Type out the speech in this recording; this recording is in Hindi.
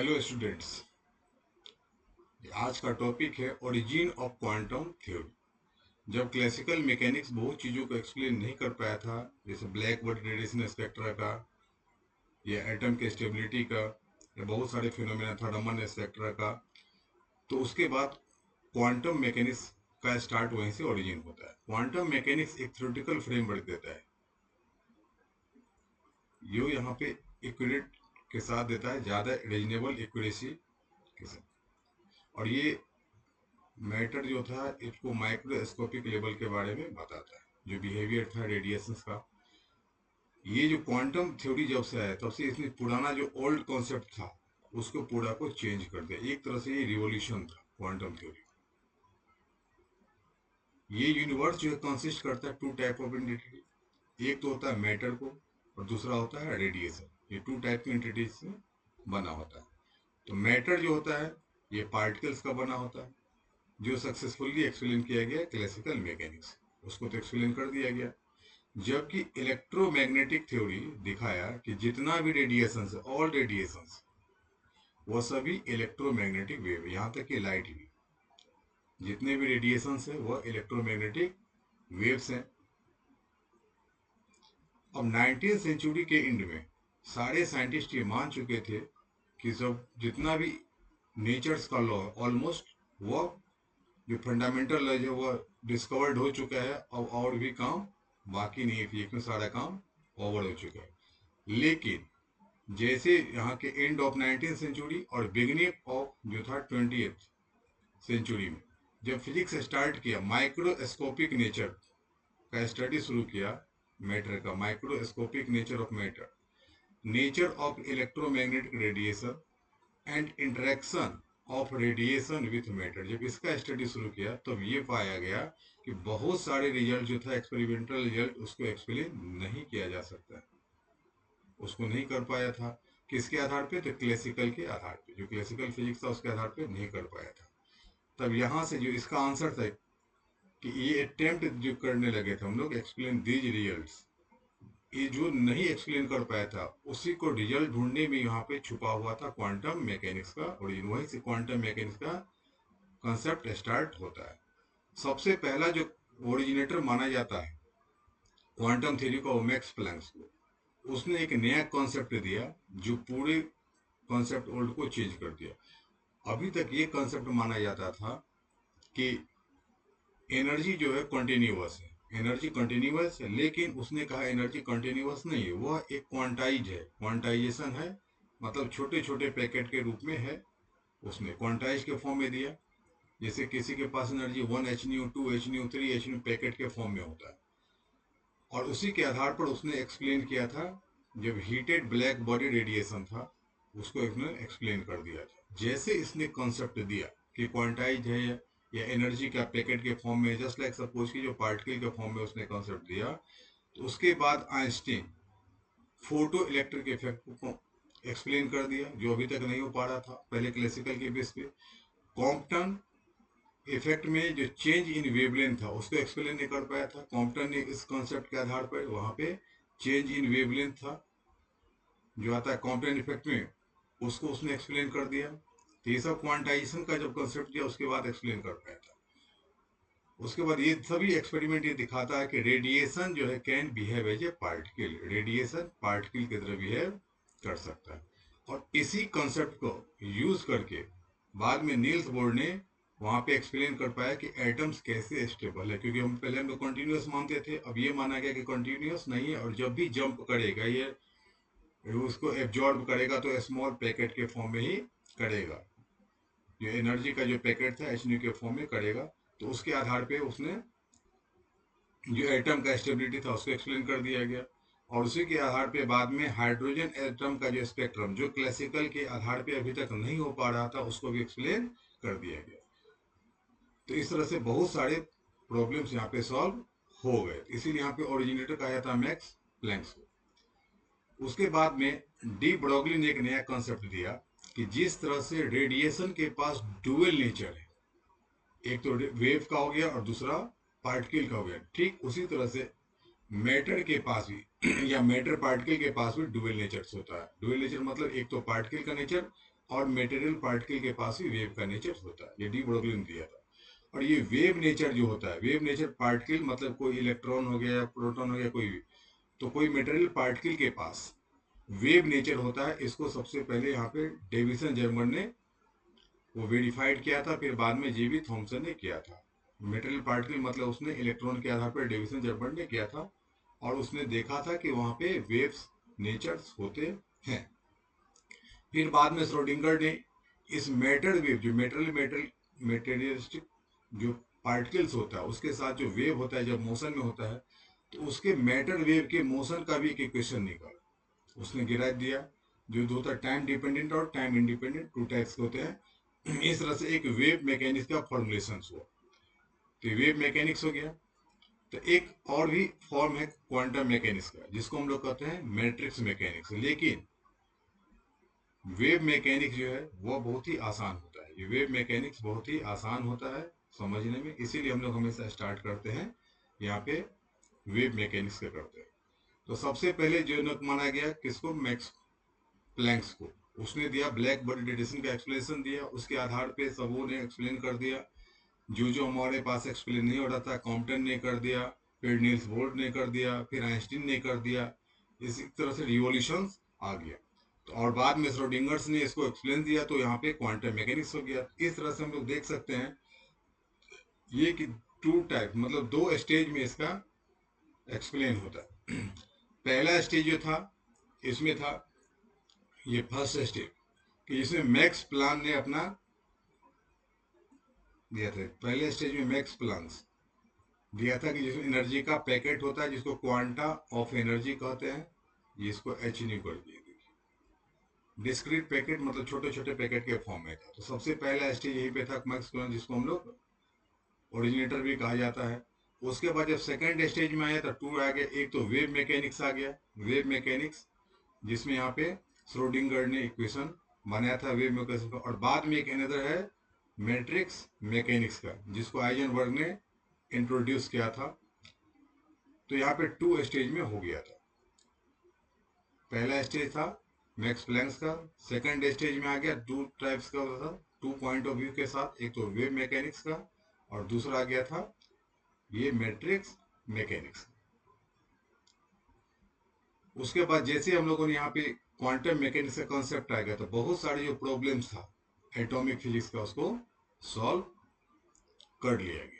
हेलो स्टूडेंट्स, आज का टॉपिक है ओरिजिन ऑफ क्वांटम थ्योरी। जब क्लासिकल मैकेनिक्स बहुत चीज़ों को एक्सप्लेन नहीं कर पाया था, जैसे ब्लैक बॉडी रेडिएशन स्पेक्ट्रा का या एटम के स्टेबिलिटी का या बहुत सारे फिनोमेना था रमन स्पेक्ट्रा का, तो उसके बाद क्वांटम मैकेनिक्स का स्टार्ट वहीं से ओरिजिन होता है। क्वांटम मैकेनिक्स एक थ्योरेटिकल फ्रेमवर्क देता है, जो यहाँ पे एक्यूरेट के साथ देता है, ज़्यादा रीजनेबल एक्यूरेसी के साथ। और ये मैटर जो था इसको माइक्रोस्कोपिक लेवल के बारे में बताता है, जो बिहेवियर था रेडिएशंस का। ये जो क्वांटम थ्योरी जब से आया तब से इसने पुराना जो ओल्ड कॉन्सेप्ट था उसको पूरा को चेंज कर दिया। एक तरह से ये रिवॉल्यूशन था क्वांटम थ्योरी। ये यूनिवर्स जो है कंसिस्ट करता है टू टाइप ऑफ एंटिटी। एक तो होता है मैटर को और दूसरा होता है रेडिएशन। ये टू टाइप की एंटिटीज से बना होता है। तो मैटर जो होता है ये पार्टिकल्स का बना होता है, जो सक्सेसफुली एक्सप्लेन किया गया क्लासिकल मैकेनिक्स, उसको तो एक्सप्लेन कर दिया गया। जबकि इलेक्ट्रोमैग्नेटिक थ्योरी दिखाया कि जितना भी रेडिएशन है, ऑल रेडिएशन वह सभी इलेक्ट्रोमैग्नेटिक वेव, यहाँ तक कि लाइट भी, जितने भी रेडिएशन है वह इलेक्ट्रोमैग्नेटिक वेव्स हैं। अब 19th सेंचुरी के एंड में सारे साइंटिस्ट ये मान चुके थे कि सब जितना भी नेचर्स का लॉ ऑलमोस्ट वह जो फंडामेंटल लॉ है वह डिस्कवर्ड हो चुका है। अब और भी काम बाकी नहीं है, फिजिक्स में सारा काम ओवर हो चुका है। लेकिन जैसे यहाँ के एंड ऑफ 19th सेंचुरी और बिगिनिंग ऑफ जो था 20th सेंचुरी में जब फिजिक्स स्टार्ट किया, माइक्रोस्कोपिक नेचर का स्टडी शुरू किया, मैटर का microscopic nature of matter, nature of electromagnetic radiation and interaction of radiation with matter, जब इसका स्टडी शुरू किया तब ये पाया गया कि बहुत सारे रिजल्ट जो था एक्सपेरिमेंटल रिजल्ट उसको एक्सप्लेन नहीं किया जा सकता, उसको नहीं कर पाया था। किसके आधार पे? तो क्लासिकल के आधार पे, जो क्लासिकल फिजिक्स था उसके आधार पे नहीं कर पाया था। तब यहाँ से जो इसका आंसर था कि ये अटेम्प्ट जो करने लगे थे हम लोग एक्सप्लेन दीज रिजल्ट्स, ये जो नहीं एक्सप्लेन कर पाया था उसी को रिजल्ट ढूंढने में यहाँ पे छुपा हुआ था क्वांटम मैकेनिक्स का ओरिजिन। वहीं से क्वांटम मैकेनिक्स का कंसेप्ट स्टार्ट होता है। सबसे पहला जो ओरिजिनेटर माना जाता है क्वांटम थ्योरी को, मैक्स प्लैंक को, उसने एक नया कॉन्सेप्ट दिया जो पूरे कॉन्सेप्ट ओल्ड को चेंज कर दिया। अभी तक ये कॉन्सेप्ट माना जाता था कि एनर्जी जो है कंटिन्यूअस है, एनर्जी कंटिन्यूअस है, लेकिन उसने कहा एनर्जी कंटिन्यूअस नहीं है, वह एक क्वांटाइज है, क्वांटाइजेशन है, मतलब छोटे छोटे पैकेट के रूप में है। उसने क्वांटाइज के फॉर्म में दिया, जैसे किसी के पास energy 1 hν 2 hν 3 hν packet के फॉर्म में होता है। और उसी के आधार पर उसने एक्सप्लेन किया था, जब हीटेड ब्लैक बॉडी रेडिएशन था उसको इसने एक्सप्लेन कर दिया था। जैसे इसने कॉन्सेप्ट दिया कि क्वांटाइज है या एनर्जी का पैकेट के फॉर्म में, जस्ट लाइक सपोज की जो पार्टिकल के फॉर्म में उसने कॉन्सेप्ट दिया, तो उसके बाद आइंस्टीन फोटो इलेक्ट्रिक इफेक्ट को एक्सप्लेन कर दिया, जो अभी तक नहीं हो पा रहा था पहले क्लासिकल के बेस पे। कॉम्पटन इफेक्ट में जो चेंज इन वेवलेंथ था उसको एक्सप्लेन नहीं कर पाया था, कॉम्पटन ने इस कॉन्सेप्ट के आधार पर वहां पे चेंज इन वेवलेंथ था जो आता है कॉम्पटन इफेक्ट में, उसको उसने एक्सप्लेन कर दिया। तो ये सब क्वांटाइजेशन का जब कॉन्सेप्ट दिया उसके बाद एक्सप्लेन कर पाया था। उसके बाद ये सभी एक्सपेरिमेंट ये दिखाता है कि रेडिएशन जो है can behave as a particle, radiation particle की तरह बिहेव कर सकता है। और इसी कॉन्सेप्ट को यूज करके बाद में नील्स बोर ने वहां पे एक्सप्लेन कर पाया कि एटम्स कैसे स्टेबल है, क्योंकि हम पहले हम कंटिन्यूस मानते थे, अब ये माना गया कि कंटिन्यूस नहीं है, और जब भी जंप करेगा ये उसको एब्जॉर्ब करेगा तो स्मॉल पैकेट के फॉर्म में ही करेगा, जो एनर्जी का जो पैकेट था एच के फॉर्म में करेगा। तो उसके आधार पे उसने जो एटम का स्टेबिलिटी था उसको एक्सप्लेन कर दिया गया। और उसी के आधार पे बाद में हाइड्रोजन एटम का जो स्पेक्ट्रम, जो क्लासिकल के आधार पे अभी तक नहीं हो पा रहा था, उसको भी एक्सप्लेन कर दिया गया। तो इस तरह से बहुत सारे प्रॉब्लम्स यहाँ पे सॉल्व हो गए, इसीलिए यहाँ पे ओरिजिनेटर कहा जाता है मैक्स प्लैंक्स को। उसके बाद में डी ब्रॉगली ने एक नया कॉन्सेप्ट दिया कि जिस तरह से रेडिएशन के पास डुअल नेचर है, एक तो वेव का हो गया और दूसरा पार्टिकल का हो गया, ठीक उसी तरह से मैटर के पास भी या मैटर पार्टिकल के पास भी डुअल नेचर होता है। डुअल नेचर मतलब एक तो पार्टिकल का नेचर और मेटेरियल पार्टिकल के पास भी वेव का नेचर होता है, ये डी ब्रोगली ने दिया था। और ये वेव नेचर जो होता है, वेव नेचर पार्टिकल मतलब कोई इलेक्ट्रॉन हो गया, प्रोटॉन हो गया, कोई भी, तो कोई मेटेरियल पार्टिकल के पास वेव नेचर होता है, इसको सबसे पहले यहाँ पे डेविसन जर्मन ने वो वेरीफाइड किया था, फिर बाद में जेबी थॉमसन ने किया था। मेटेरियल पार्टिकल मतलब उसने इलेक्ट्रॉन के आधार पर डेविसन जर्मन ने किया था, और उसने देखा था कि वहां पे वेव्स नेचर्स होते हैं। फिर बाद में श्रोडिंगर ने इस मैटर वेव, जो मेटेरियलिस्टिक जो पार्टिकल्स होता है उसके साथ जो वेव होता है जब मोशन में होता है, तो उसके मैटर वेव के मोशन का भी एक इक्वेशन निकाला, उसने गिरा दिया, जो होता है टाइम डिपेंडेंट और टाइम इंडिपेंडेंट, टू टाइप्स होते हैं। इस तरह से एक वेव मैकेनिक्स का फॉर्मुलेशन हुआ, तो वेव मैकेनिक्स हो गया। तो एक और भी फॉर्म है क्वांटम मैकेनिक्स का, जिसको हम लोग कहते हैं मैट्रिक्स मैकेनिक्स। लेकिन वेव मैकेनिक्स जो है वो बहुत ही आसान होता है, ये वेव मैकेनिक्स बहुत ही आसान होता है समझने में, इसीलिए हम लोग हमेशा स्टार्ट करते हैं यहाँ पे वेव मैकेनिक्स का करते हैं। तो सबसे पहले जो माना गया किसको, मैक्स प्लैंक्स को, उसने दिया ब्लैक बॉडी रेडिएशन का एक्सप्लेनेशन दिया, उसके आधार पे सबों ने एक्सप्लेन कर दिया, जो हमारे पास एक्सप्लेन नहीं हो रहा था कॉम्पटन ने कर दिया, फिर नील्स बोर्ड ने कर दिया, फिर आइंस्टीन ने कर दिया, इसी तरह से रिवॉल्यूशन आ गया। तो और बाद में श्रोडिंगर्स ने इसको एक्सप्लेन दिया, तो यहाँ पे क्वांटम मैकेनिक्स हो गया। इस तरह से हम लोग देख सकते हैं ये कि टू टाइप मतलब दो स्टेज में इसका एक्सप्लेन होता है। पहला स्टेज जो था इसमें था ये फर्स्ट स्टेज कि जिसमें मैक्स प्लांक ने अपना दिया था, पहले स्टेज में मैक्स प्लांक दिया था कि जिसमें एनर्जी का पैकेट होता है जिसको क्वांटा ऑफ एनर्जी कहते हैं, जिसको एच न्यू कर दिया। डिस्क्रीट पैकेट मतलब छोटे छोटे पैकेट के फॉर्म में था। तो सबसे पहला स्टेज यहीं पे था मैक्स प्लांक, जिसको हम लोग ओरिजिनेटर भी कहा जाता है। उसके बाद जब सेकंड स्टेज में आया तो टू आ गया, एक तो वेव मैकेनिक्स आ गया, वेव मैकेनिक्स जिसमें यहाँ पे श्रोडिंगर ने इक्वेशन बनाया था वेव मैकेनिक्स का, और बाद में एक अनदर है मैट्रिक्स मैकेनिक्स का, जिसको आइजनबर्ग ने इंट्रोड्यूस किया था। तो यहाँ पे टू स्टेज में हो गया था, पहला स्टेज था मैक्स प्लैंक का, सेकंड स्टेज में आ गया टू टाइप्स का था, टू पॉइंट ऑफ व्यू के साथ, एक तो वेव मैकेनिक्स का और दूसरा आ गया था ये मैट्रिक्स मैकेनिक्स। उसके बाद जैसे हम लोगों ने यहाँ पे क्वांटम मैकेनिक्स का कॉन्सेप्ट आ गया, तो बहुत सारे जो प्रॉब्लम्स था एटॉमिक फिजिक्स का उसको सॉल्व कर लिया गया।